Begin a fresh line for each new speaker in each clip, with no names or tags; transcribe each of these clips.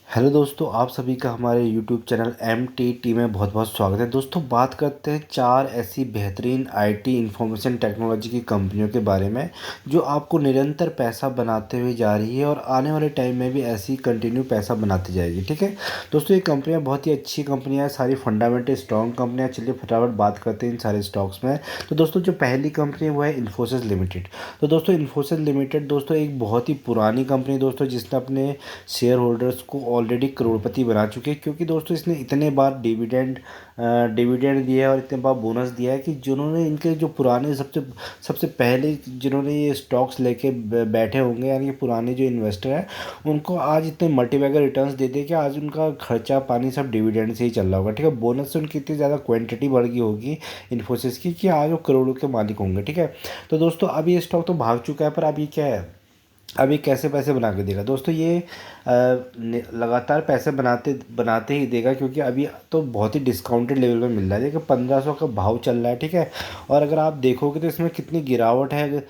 Hello दोस्तों, आप सभी का हमारे यूट्यूब चैनल MTT में बहुत बहुत स्वागत है। दोस्तों, बात करते हैं चार ऐसी बेहतरीन IT इंफॉर्मेशन टेक्नोलॉजी की कंपनियों के बारे में जो आपको निरंतर पैसा बनाते हुए जा रही है और आने वाले टाइम में भी ऐसी कंटिन्यू पैसा बनाती जाएगी। ठीक है दोस्तों, ये कंपनियां बहुत ही अच्छी कंपनियां हैं, सारी फंडामेंटल स्ट्रॉन्ग कंपनियां। चलिए फटाफट बात करते हैं इन सारे स्टॉक्स में। तो दोस्तों, जो पहली कंपनी है वो है इन्फोसिस लिमिटेड। तो दोस्तों, इन्फोसिस लिमिटेड दोस्तों एक बहुत ही पुरानी कंपनी दोस्तों, जिसने अपने शेयर होल्डर्स को ऑलरेडी करोड़पति बना चुके हैं, क्योंकि दोस्तों इसने इतने बार डिविडेंड दिया है और इतने बार बोनस दिया है कि जिन्होंने इनके जो पुराने सबसे सबसे पहले जिन्होंने ये स्टॉक्स लेके बैठे होंगे, यानी कि पुराने जो इन्वेस्टर हैं, उनको आज इतने मल्टीबैगर रिटर्न्स देते हैं कि आज उनका खर्चा पानी सब डिविडेंड से ही चल रहा होगा। ठीक है, बोनस से उनकी इतनी ज़्यादा क्वांटिटी बढ़ गई होगी इन्फोसिस की कि आज वो करोड़ों के मालिक होंगे। ठीक है, तो दोस्तों अब ये स्टॉक तो भाग चुका है, पर अब ये क्या है, अब ये कैसे पैसे बना के देगा दोस्तों। ये लगातार पैसे बनाते बनाते ही देगा, क्योंकि अभी तो बहुत ही डिस्काउंटेड लेवल में मिल रहा है। देखिए 1500 का भाव चल रहा है। ठीक है, और अगर आप देखोगे तो इसमें कितनी गिरावट है।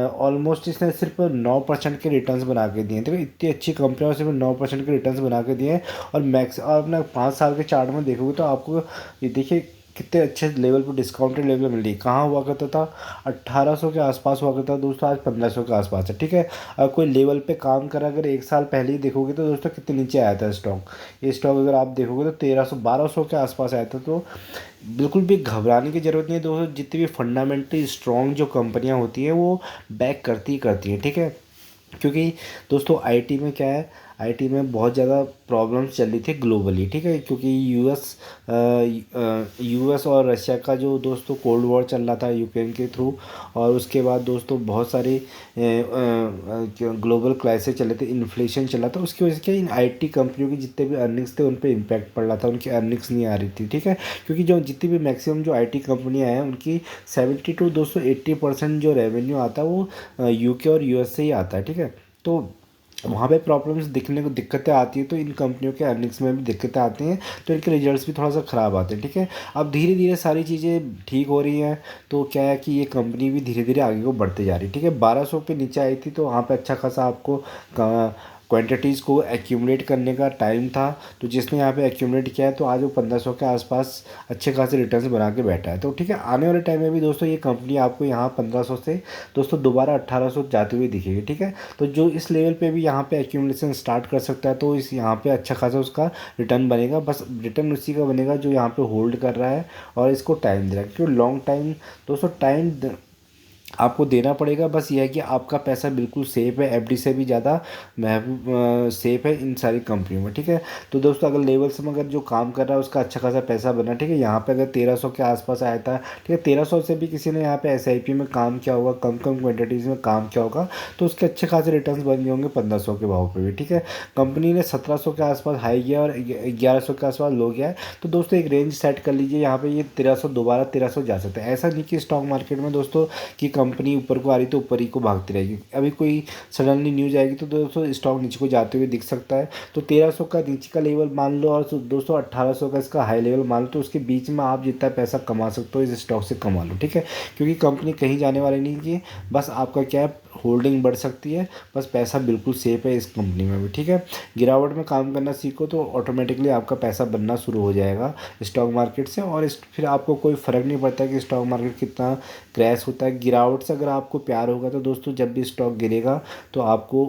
ऑलमोस्ट इसने सिर्फ 9% के रिटर्न्स बना के दिए हैं। देखो इतनी अच्छी कंपनी और सिर्फ 9% के रिटर्न्स बना के दिए हैं। और मैक्स और अपना 5 साल के चार्ट में देखोगे तो आपको ये देखिए कितने अच्छे लेवल पर डिस्काउंटेड लेवल में मिल रही है। कहाँ हुआ करता था, 1800 के आसपास हुआ करता था दोस्तों, आज 1500 के आसपास है। ठीक है, अगर कोई लेवल पे काम करा, अगर 1 साल पहले ही देखोगे तो दोस्तों कितने नीचे आया था स्टॉक। ये स्टॉक अगर आप देखोगे तो 1300 1200 के आसपास आया था। तो बिल्कुल भी घबराने की ज़रूरत नहीं है दोस्तों, जितनी भी फंडामेंटली स्ट्रॉन्ग जो कंपनियां होती हैं वो बैक करती ही करती हैं। ठीक है, क्योंकि दोस्तों आईटी में क्या है, आईटी में बहुत ज़्यादा प्रॉब्लम्स चल रही थी ग्लोबली। ठीक है, क्योंकि यूएस और रशिया का जो दोस्तों कोल्ड वॉर चल रहा था यूक्रेन के थ्रू, और उसके बाद दोस्तों बहुत सारे ग्लोबल क्राइसिस चल रहे थे, इन्फ्लेशन चल रहा था। उसकी वजह से क्या इन आईटी कंपनियों के जितने भी अर्निंग्स थे उन पर इम्पैक्ट पड़ रहा था, उनकी अर्निंग्स नहीं आ रही थी। ठीक है, क्योंकि जो जितनी भी मैक्सिमम जो आईटी कंपनियां हैं उनकी 70 टू 280% जो रेवेन्यू आता है वो यूके और यूएस से ही आता है। ठीक है, तो वहाँ पे प्रॉब्लम्स दिखने को दिक्कतें आती हैं, तो इन कंपनियों के अर्निंग्स में भी दिक्कतें आती हैं, तो इनके रिजल्ट्स भी थोड़ा सा ख़राब आते हैं। ठीक है, अब धीरे धीरे सारी चीज़ें ठीक हो रही हैं, तो क्या है कि ये कंपनी भी धीरे धीरे आगे को बढ़ते जा रही है। ठीक है, 1200 पे नीचे आई थी, तो वहाँ पे अच्छा खासा आपको क्वांटिटीज़ को एक्यूमुलेट करने का टाइम था, तो जिसने यहाँ पे एक्यूमुलेट किया है तो आज वो 1500 के आसपास अच्छे खासे रिटर्न्स बना के बैठा है। तो ठीक है, आने वाले टाइम में भी दोस्तों ये कंपनी आपको यहाँ 1500 से दोस्तों दोबारा 1800 जाते हुए दिखेगी। ठीक है, तो जो इस लेवल पे भी यहाँ पे एक्यूमुलेशन स्टार्ट कर सकता है, तो इस यहाँ पे अच्छा खासा उसका रिटर्न बनेगा। बस रिटर्न उसी का बनेगा जो यहाँ पे होल्ड कर रहा है और इसको टाइम दे रहा है, क्योंकि लॉन्ग टाइम दोस्तों टाइम आपको देना पड़ेगा। बस ये है कि आपका पैसा बिल्कुल सेफ़ है, एफडी से भी ज़्यादा महबूब सेफ़ है इन सारी कंपनियों में। ठीक है, तो दोस्तों अगर लेवल्स में अगर जो काम कर रहा है उसका अच्छा खासा पैसा बना। ठीक है, यहाँ पे अगर 1300 के आसपास आया था, ठीक है, 1300 से भी किसी ने यहाँ पे एसआईपी में काम किया होगा, कम कम क्वान्टिटीज़ में काम किया होगा, तो उसके अच्छे खासे रिटर्न बन गए होंगे 1500 के भाव पर भी। ठीक है, कंपनी ने 1700 के आसपास हाई किया और 1100 के आसपास लो गया है, तो दोस्तों एक रेंज सेट कर लीजिए, यहाँ पे ये 1300 दोबारा 1300 जा सकता है। ऐसा नहीं कि स्टॉक मार्केट में दोस्तों कि कंपनी ऊपर को आ रही तो ऊपर ही को भागती रहेगी। अभी कोई सडनली न्यूज़ आएगी तो दोस्तों स्टॉक नीचे को जाते हुए दिख सकता है। तो 1300 का नीचे का लेवल मान लो और दोस्तों 1800 का इसका हाई लेवल मान लो, तो उसके बीच में आप जितना पैसा कमा सकते हो इस स्टॉक से कमा लो। ठीक है, क्योंकि कंपनी कहीं जाने वाली नहीं है, बस आपका क्या है, होल्डिंग बढ़ सकती है, बस पैसा बिल्कुल सेफ है इस कंपनी में भी। ठीक है, गिरावट में काम करना सीखो तो ऑटोमेटिकली आपका पैसा बनना शुरू हो जाएगा स्टॉक मार्केट से, और फिर आपको कोई फ़र्क नहीं पड़ता कि स्टॉक मार्केट कितना क्रैश होता है। गिरावट से अगर आपको प्यार होगा तो दोस्तों जब भी स्टॉक गिरेगा तो आपको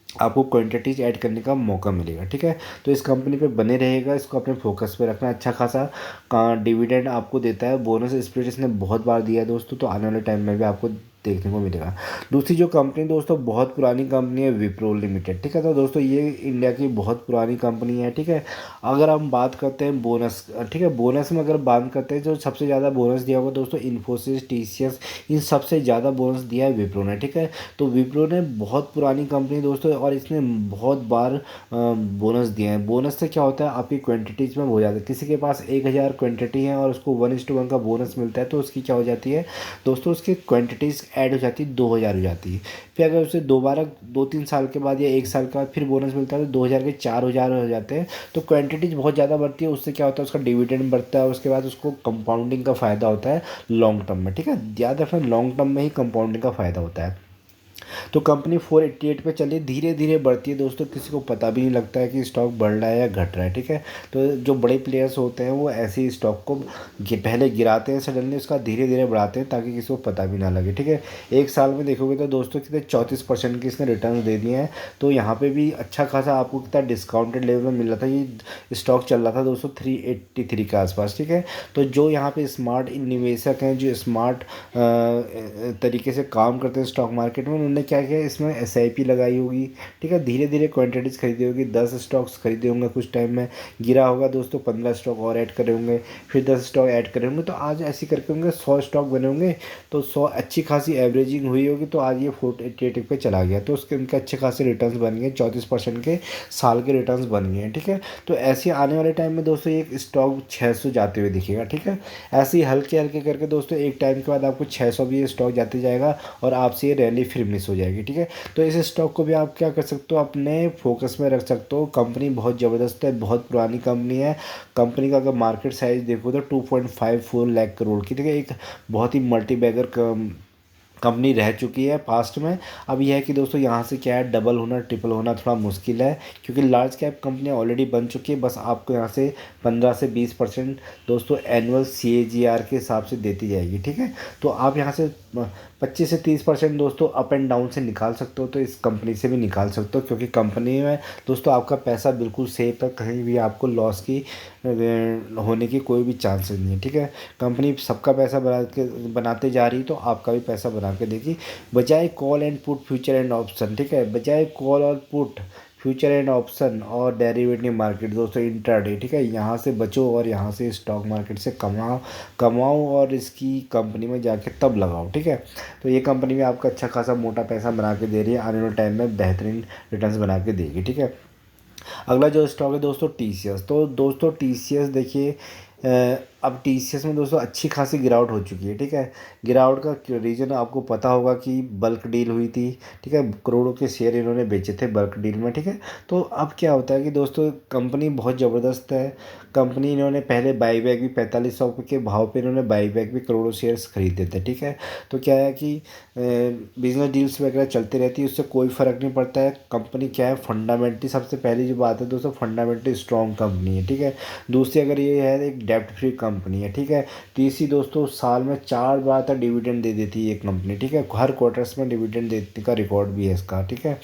आपको क्वांटिटीज ऐड करने का मौका मिलेगा। ठीक है, तो इस कंपनी पे बने रहेगा, इसको अपने फोकस पे रखना। अच्छा खासा का डिविडेंड आपको देता है, बोनस स्प्लिट इसने बहुत बार दिया है दोस्तों, तो आने वाले टाइम में भी आपको देखने को मिलेगा। दूसरी जो कंपनी दोस्तों बहुत पुरानी कंपनी है, विप्रो लिमिटेड। ठीक है, तो दोस्तों ये इंडिया की बहुत पुरानी कंपनी है। ठीक है, अगर हम बात करते हैं बोनस, ठीक है, बोनस में अगर बात करते हैं जो सबसे ज़्यादा बोनस दिया होगा दोस्तों इन्फोसिस, टीसीएस, इन सबसे ज़्यादा बोनस दिया है विप्रो ने। ठीक है, तो विप्रो ने बहुत पुरानी कंपनी दोस्तों, और इसने बहुत बार बोनस दिए हैं। बोनस से क्या होता है, आपकी क्वांटिटीज़ में हो जाता है। किसी के पास 1000 क्वांटिटी है और उसको 1:1 का बोनस मिलता है, तो उसकी क्या हो जाती है दोस्तों, उसकी क्वांटिटीज़ ऐड हो जाती है, 2000 हो जाती है। फिर अगर उसे दोबारा 2-3 साल के बाद या 1 साल के बाद फिर बोनस मिलता है तो 2000 के 4000 हो जाते हैं। तो क्वांटिटीज बहुत ज़्यादा बढ़ती है, उससे क्या होता है, उसका डिविडेंड बढ़ता है, उसके बाद उसको कंपाउंडिंग का फ़ायदा होता है लॉन्ग टर्म में। ठीक है, ज़्यादा फिर लॉन्ग टर्म में ही कंपाउंडिंग का फ़ायदा होता है। तो कंपनी 488 पे चली, धीरे धीरे बढ़ती है दोस्तों, किसी को पता भी नहीं लगता है कि स्टॉक बढ़ रहा है या घट रहा है, ठीक है। तो जो बड़े प्लेयर्स होते हैं वो ऐसे ही स्टॉक को पहले गिराते हैं सडनली, उसका धीरे धीरे बढ़ाते हैं ताकि किसी को पता भी ना लगे, ठीक है। एक साल में देखोगे तो दोस्तों कितने 34% की इसने रिटर्न दे दिए हैं। तो यहाँ पे भी अच्छा खासा आपको कितना डिस्काउंटेड लेवल में मिल रहा था। ये स्टॉक चल रहा था दोस्तों 383 के आसपास, ठीक है। तो जो यहाँ पे स्मार्ट निवेशक हैं, जो स्मार्ट तरीके से काम करते हैं स्टॉक मार्केट में, उन्होंने क्या किया, इसमें एसआईपी लगाई होगी, ठीक है। धीरे धीरे क्वांटिटीज़ खरीदी होगी, 10 स्टॉक्स खरीदे होंगे, कुछ टाइम में गिरा होगा दोस्तों, 15 स्टॉक और ऐड करे होंगे, फिर 10 स्टॉक ऐड करे होंगे, तो आज ऐसे करके होंगे 100 स्टॉक बने होंगे। तो 100 अच्छी खासी एवरेजिंग हुई होगी, तो आज ये 488 पे चला गया। तो उसके उनके अच्छे खासे रिटर्न्स बन गए, 34% के साल के रिटर्न्स बन गए हैं, ठीक है। तो ऐसे आने वाले टाइम में दोस्तों एक स्टॉक 600 जाते हुए दिखेगा, ठीक है। ऐसे ही हल्के हल्के करके दोस्तों एक टाइम के बाद आपको 600 भी ये स्टॉक जाते जाएगा और आपसे ये रैली फिर मिस हो जाएगी, ठीक है। तो इस स्टॉक को भी आप क्या कर सकते हो, अपने फोकस में रख सकते हो। कंपनी बहुत ज़बरदस्त है, बहुत पुरानी कंपनी है। कंपनी का अगर मार्केट साइज देखो तो 2.54 लाख करोड़ की, ठीक है। एक बहुत ही मल्टी बैगर कंपनी रह चुकी है पास्ट में। अब यह है कि दोस्तों यहाँ से क्या है, डबल होना ट्रिपल होना थोड़ा मुश्किल है, क्योंकि लार्ज कैप कंपनियाँ ऑलरेडी बन चुकी है। बस आपको यहाँ से 15 से 20% दोस्तों एनुअल CAGR के हिसाब से देती जाएगी, ठीक है। तो आप यहाँ से 25 से 30% दोस्तों अप एंड डाउन से निकाल सकते हो, तो इस कंपनी से भी निकाल सकते हो, क्योंकि कंपनी में दोस्तों आपका पैसा बिल्कुल सेफ है, कहीं भी आपको लॉस की होने की कोई भी चांसेस नहीं है, ठीक है। कंपनी सबका पैसा बनाते जा रही, तो आपका भी पैसा बना के देगी। बजाय call and put future and option, ठीक है, बजाय कॉल और पुट फ्यूचर एंड ऑप्शन और डेरिवेटिव मार्केट दोस्तों इंट्राडे, ठीक है, यहाँ से बचो और यहाँ से स्टॉक मार्केट से कमाओ और इसकी कंपनी में जाके तब लगाओ, ठीक है। तो ये कंपनी भी आपका अच्छा खासा मोटा पैसा बना के दे रही है, आने वाले टाइम में बेहतरीन रिटर्न्स बना के देगी, ठीक है। अगला जो स्टॉक है दोस्तों TCS। तो दोस्तों TCS देखिए, अब TCS में दोस्तों अच्छी खासी गिरावट हो चुकी है, ठीक है। गिरावट का रीज़न आपको पता होगा कि बल्क डील हुई थी, ठीक है, करोड़ों के शेयर इन्होंने बेचे थे बल्क डील में, ठीक है। तो अब क्या होता है कि दोस्तों कंपनी बहुत ज़बरदस्त है। कंपनी इन्होंने पहले बाईबैक भी 4500 के भाव पे इन्होंने बाईबैक भी करोड़ों शेयर्स खरीदे थे, ठीक है। तो क्या है कि बिजनेस डील्स वगैरह चलती रहती है, उससे कोई फ़र्क नहीं पड़ता है। कंपनी क्या है, फंडामेंटली सबसे पहली जो बात है दोस्तों, फंडामेंटली स्ट्रॉन्ग कंपनी है, ठीक है। दूसरी अगर ये है, एक डेप्ट फ्री कंपनी है, ठीक है। तीसरी दोस्तों, साल में 4 बार तक डिविडेंड दे देती है ये कंपनी, ठीक है। हर क्वार्टर्स में डिविडेंड देने का रिकॉर्ड भी है इसका, ठीक है।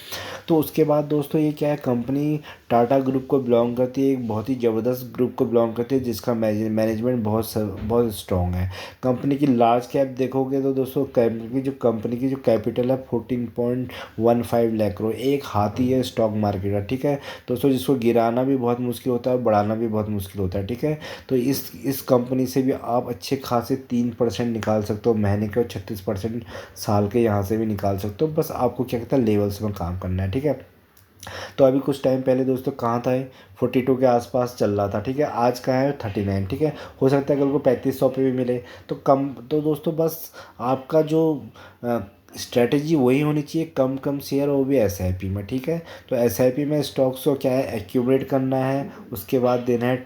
तो उसके बाद दोस्तों ये क्या है, कंपनी टाटा ग्रुप को बिलोंग करती है, एक बहुत ही ज़बरदस्त ग्रुप को बिलोंग करती है, जिसका मैनेजमेंट बहुत स्ट्रॉन्ग है। कंपनी की लार्ज कैप देखोगे तो दोस्तों कंपनी की जो कैपिटल है 14.15 लाख करोड़, एक हाथी है स्टॉक मार्केट का, ठीक है दोस्तों, जिसको गिराना भी बहुत मुश्किल होता है, बढ़ाना भी बहुत मुश्किल होता है, ठीक है। तो इस कंपनी से भी आप अच्छे खासे 3% निकाल सकते हो महीने के, और 36% साल के यहाँ से भी निकाल सकते हो। बस आपको क्या कहता है, लेवल्स में काम करना है, ठीक है। तो अभी कुछ टाइम पहले दोस्तों कहाँ था ये, 42 के आसपास चल रहा था, ठीक है। आज का है 39, ठीक है। हो सकता है कल को 3500 पे भी मिले, तो कम, तो दोस्तों बस आपका जो स्ट्रैटेजी वही होनी चाहिए, कम कम शेयर, और वो भी SIP में, ठीक है। तो SIP में स्टॉक्स को क्या है, एक्यूमुलेट करना है, उसके बाद देना है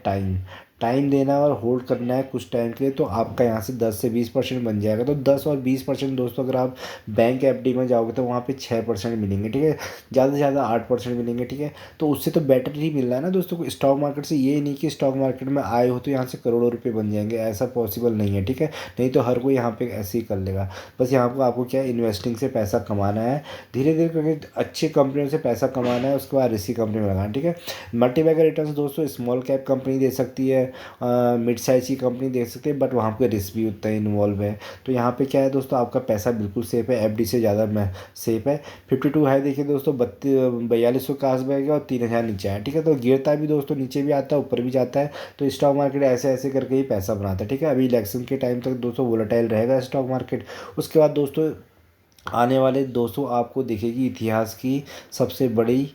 टाइम देना है और होल्ड करना है कुछ टाइम के लिए। तो आपका यहाँ से 10 से 20% बन जाएगा। तो 10 और 20% दोस्तों अगर आप बैंक FD में जाओगे तो वहाँ पे 6% मिलेंगे, ठीक है। ज़्यादा से ज़्यादा 8% मिलेंगे, ठीक है। तो उससे तो बेटर ही मिल रहा है ना दोस्तों को स्टॉक मार्केट से। ये नहीं कि स्टॉक मार्केट में आए हो तो यहाँ से करोड़ों रुपये बन जाएंगे, ऐसा पॉसिबल नहीं है, ठीक है। नहीं तो हर कोई यहाँ पे ऐसे ही कर लेगा। बस यहाँ को आपको क्या है, इन्वेस्टिंग से पैसा कमाना है, धीरे धीरे करके अच्छी कंपनियों से पैसा कमाना है, उसके बाद इसी कंपनी में लगाना, ठीक है। मल्टीबैगर रिटर्न दोस्तों स्मॉल कैप कंपनी दे सकती है, मिड साइज की कंपनी देख सकते हैं, बट वहाँ पे रिस्क भी उतना ही इन्वॉल्व है। तो यहाँ पे क्या है दोस्तों, आपका पैसा बिल्कुल सेफ है, FD से ज़्यादा में सेफ है। 52 है देखिए दोस्तों, 4200 का आस बैग और 3000 नीचे है, ठीक है। तो गिरता भी दोस्तों, नीचे भी आता है, ऊपर भी जाता है। तो स्टॉक मार्केट ऐसे ऐसे करके ही पैसा बनाता है, ठीक है। अभी इलेक्शन के टाइम तक दोस्तों वोलेटाइल रहेगा स्टॉक मार्केट। उसके बाद दोस्तों आने वाले दोस्तों आपको दिखेगी इतिहास की सबसे बड़ी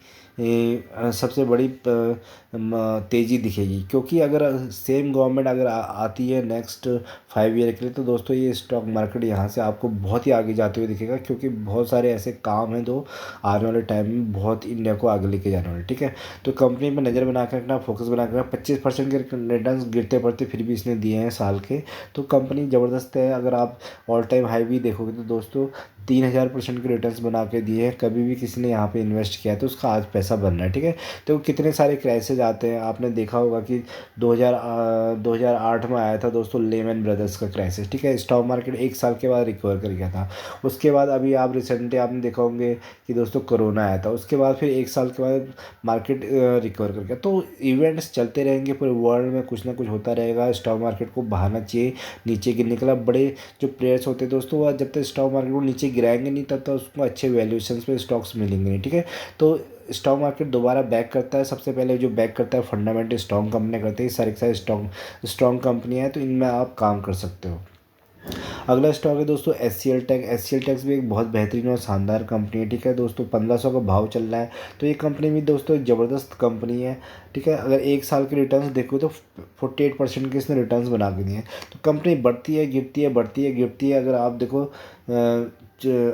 तेज़ी दिखेगी, क्योंकि अगर सेम गवर्नमेंट अगर आती है नेक्स्ट 5 ईयर के लिए, तो दोस्तों ये स्टॉक मार्केट यहाँ से आपको बहुत ही आगे जाते हुए दिखेगा, क्योंकि बहुत सारे ऐसे काम हैं जो आने वाले टाइम में बहुत इंडिया को आगे लेके जाने वाले, ठीक है। तो कंपनी में नज़र बना कर रखना, फोकस बना कर रखना। 25% के रिटर्न गिरते पड़ते फिर भी इसने दिए हैं साल के। तो कंपनी ज़बरदस्त है। अगर आप ऑल टाइम हाई भी देखोगे तो दोस्तों 3000% के रिटर्न्स बना के दिए हैं। कभी भी किसी ने यहाँ पे इन्वेस्ट किया है तो उसका आज पैसा बन रहा है, ठीक है। तो कितने सारे क्राइसिस आते हैं, आपने देखा होगा कि 2008 में आया था दोस्तों लेमन ब्रदर्स का क्राइसिस, ठीक है। स्टॉक मार्केट 1 साल के बाद रिकवर कर गया था। उसके बाद अभी आप रिसेंटली आपने देखा होंगे कि दोस्तों कोरोना आया था, उसके बाद फिर 1 साल के बाद मार्केट रिकवर कर गया। तो इवेंट्स चलते रहेंगे, पूरे वर्ल्ड में कुछ ना कुछ होता रहेगा। स्टॉक मार्केट को बहाना चाहिए नीचे गिरने के लिए। बड़े जो प्लेयर्स होते हैं दोस्तों, वह जब तक स्टॉक मार्केट को नीचे गिराएंगे नहीं तब तक उसको अच्छे वैल्यूएशंस पे स्टॉक्स मिलेंगे नहीं, ठीक है। तो स्टॉक मार्केट दोबारा बैक करता है, सबसे पहले जो बैक करता है फंडामेंटल स्ट्रॉन्ग कंपनी करते हैं। सारी सारी स्ट्रॉन्ग कंपनियाँ हैं, तो इनमें आप काम कर सकते हो। अगला स्टॉक है दोस्तों एच सी एल टैक्स भी एक बहुत बेहतरीन और शानदार कंपनी है, ठीक है दोस्तों। 1500 का भाव चल रहा है। तो ये कंपनी भी दोस्तों एक ज़बरदस्त कंपनी है, ठीक है। अगर 1 साल के रिटर्न्स देखो तो 48% के इसने रिटर्न्स बना के दिए हैं। तो कंपनी बढ़ती है गिरती है, बढ़ती है गिरती है। अगर आप देखो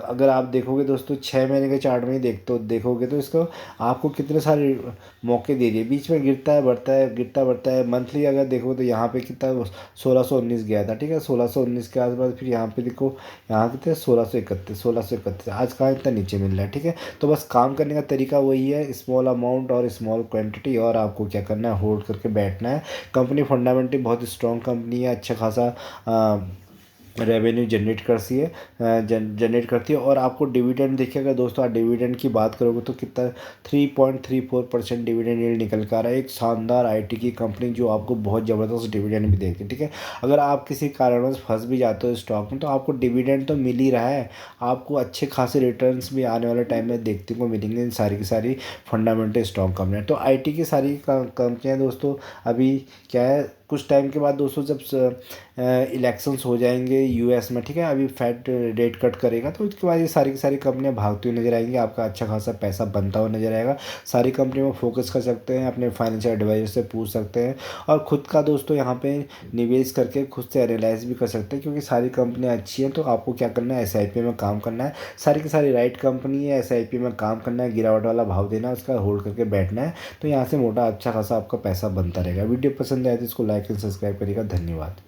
अगर आप देखोगे दोस्तों 6 महीने के चार्ट में ही देखोगे तो इसको आपको कितने सारे मौके दे दिए। बीच में गिरता है बढ़ता है, गिरता बढ़ता है। मंथली अगर देखो तो यहाँ पे कितना 1619 गया था, ठीक है। 1619 के आसपास फिर यहाँ पे देखो, यहाँ कितने 1631 आज कहाँ इतना नीचे मिल रहा है, ठीक है। तो बस काम करने का तरीका वही है, स्मॉल अमाउंट और स्मॉल क्वांटिटी, और आपको क्या करना है, होल्ड करके बैठना है। कंपनी फंडामेंटली बहुत स्ट्रॉन्ग कंपनी है, अच्छा खासा रेवेन्यू जनरेट करती है। और आपको डिविडेंड देखिएगा दोस्तों, आप डिविडेंड की बात करोगे तो कितना 3.34% डिविडेंड यील्ड निकल कर आ रहा है। एक शानदार आईटी की कंपनी जो आपको बहुत ज़बरदस्त डिविडेंड भी देगी, ठीक है। अगर आप किसी कारणवश फंस भी जाते हो स्टॉक में तो आपको डिविडेंड तो मिल ही रहा है, आपको अच्छे खासे रिटर्न्स भी आने वाले टाइम में देखने को मिलेंगे इन सारी की सारी फंडामेंटल स्ट्रॉन्ग कंपनियाँ। तो आईटी की सारी कंपनियाँ दोस्तों अभी क्या है, कुछ टाइम के बाद दोस्तों जब इलेक्शंस हो जाएंगे यूएस में, ठीक है, अभी फेड रेट कट करेगा तो उसके बाद ये सारी की सारी कंपनियां भागती हुई नजर आएंगी, आपका अच्छा खासा पैसा बनता हुआ नजर आएगा। सारी कंपनियों में फोकस कर सकते हैं, अपने फाइनेंशियल एडवाइजर से पूछ सकते हैं, और खुद का दोस्तों यहाँ पे निवेश करके खुद से एनालाइज भी कर सकते हैं, क्योंकि सारी कंपनियाँ अच्छी हैं। तो आपको क्या करना है, एसआईपी में काम करना है। सारी की सारी राइट कंपनी है, एसआईपी में काम करना है, गिरावट वाला भाव देना है, उसका होल्ड करके बैठना है। तो यहाँ से मोटा अच्छा खासा आपका पैसा बनता रहेगा। वीडियो पसंद आए तो इसको लाइक एंड सब्सक्राइब करिएगा। धन्यवाद।